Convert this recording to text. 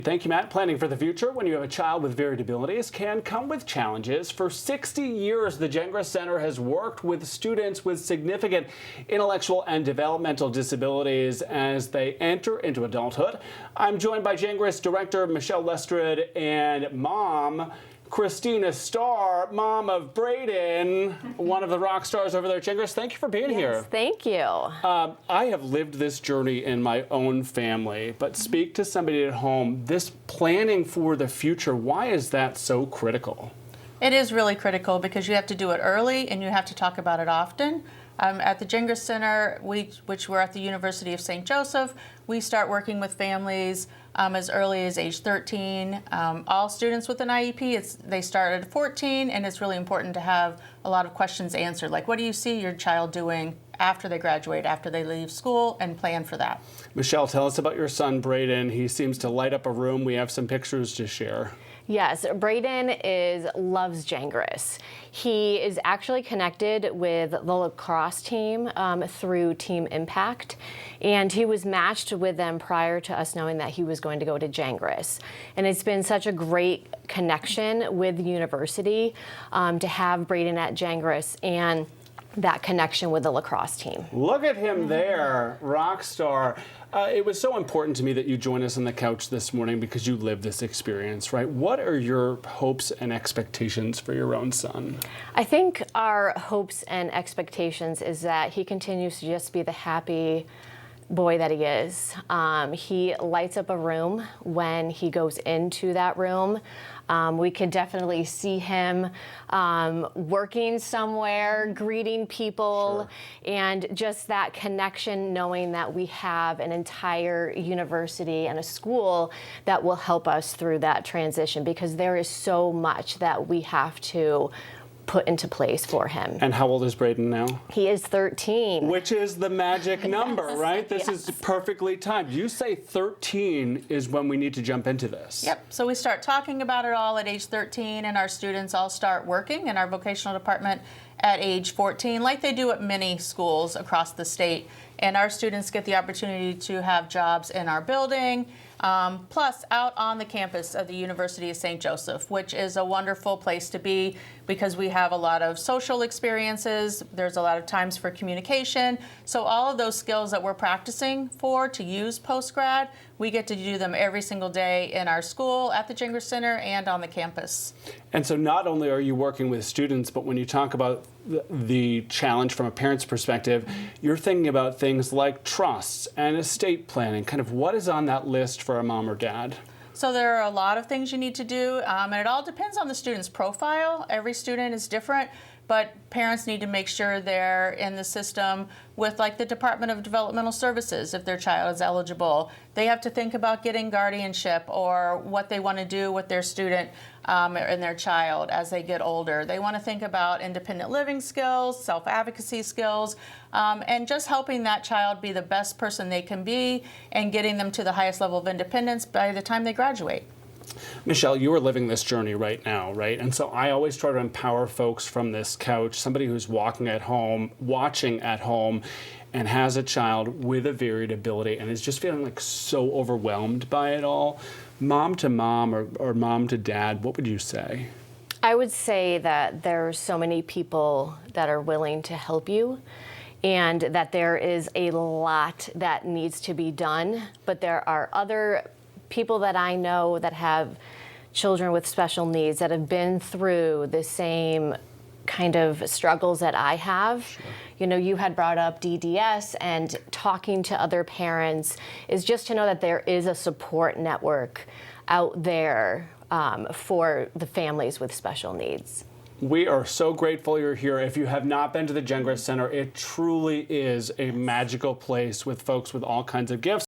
Thank you, Matt. Planning for the future when you have a child with varied abilities can come with challenges. For 60 years, the Gengras Center has worked with students with significant intellectual and developmental disabilities as they enter into adulthood. I'm joined by Gengras Director Michelle Lestrud and Mom Christina Star, mom of Braden, one of the rock stars over there at Gengras. Thank you for being here. Thank you. I have lived this journey in my own family, but speak to somebody at home. This planning for the future, why is that so critical? It is really critical because you have to do it early and you have to talk about it often. At the Gengras Center, which we're at the University of St. Joseph, we start working with families as early as age 13. All students with an IEP, they start at 14, and it's really important to have a lot of questions answered, like what do you see your child doing after they graduate, after they leave school, and plan for that. Michelle, tell us about your son, Braden. He seems to light up a room. We have some pictures to share. Yes, Braden loves Gengras. He is actually connected with the lacrosse team through Team Impact, and he was matched with them prior to us knowing that he was going to go to Gengras. And it's been such a great connection with the university to have Braden at Gengras and that connection with the lacrosse team. Look at him there, rock star. It was so important to me that you join us on the couch this morning because you lived this experience, right? What are your hopes and expectations for your own son? I think our hopes and expectations is that he continues to just be the happy boy that he is. He lights up a room when he goes into that room. We could definitely see him working somewhere, greeting people, sure. And just that connection, knowing that we have an entire university and a school that will help us through that transition, because there is so much that we have to put into place for him. And how old is Braden now? He is 13. Which is the magic number, Yes. right? This Yes. is perfectly timed. You say 13 is when we need to jump into this. Yep, so we start talking about it all at age 13, and our students all start working in our vocational department at age 14, like they do at many schools across the state. And our students get the opportunity to have jobs in our building, plus out on the campus of the University of St. Joseph, which is a wonderful place to be because we have a lot of social experiences. There's a lot of times for communication. So all of those skills that we're practicing for to use post-grad, we get to do them every single day in our school, at the Gengras Center, and on the campus. And so not only are you working with students, but when you talk about the challenge from a parent's perspective, you're thinking about things like trusts and estate planning. Kind of what is on that list for a mom or dad? So there are a lot of things you need to do, and it all depends on the student's profile. Every student is different, but parents need to make sure they're in the system with, like, the Department of Developmental Services if their child is eligible. They have to think about getting guardianship or what they want to do with their student and their child as they get older. They want to think about independent living skills, self-advocacy skills, and just helping that child be the best person they can be and getting them to the highest level of independence by the time they graduate. Michelle, you are living this journey right now, right? And so I always try to empower folks from this couch, somebody who's watching at home, and has a child with a varied ability and is just feeling like so overwhelmed by it all. Mom to mom or mom to dad, what would you say? I would say that there are so many people that are willing to help you, and that there is a lot that needs to be done, but there are other people that I know that have children with special needs that have been through the same kind of struggles that I have. Sure. You know, you had brought up DDS, and talking to other parents is just to know that there is a support network out there for the families with special needs. We are so grateful you're here. If you have not been to the Gengras Center, it truly is a magical place with folks with all kinds of gifts.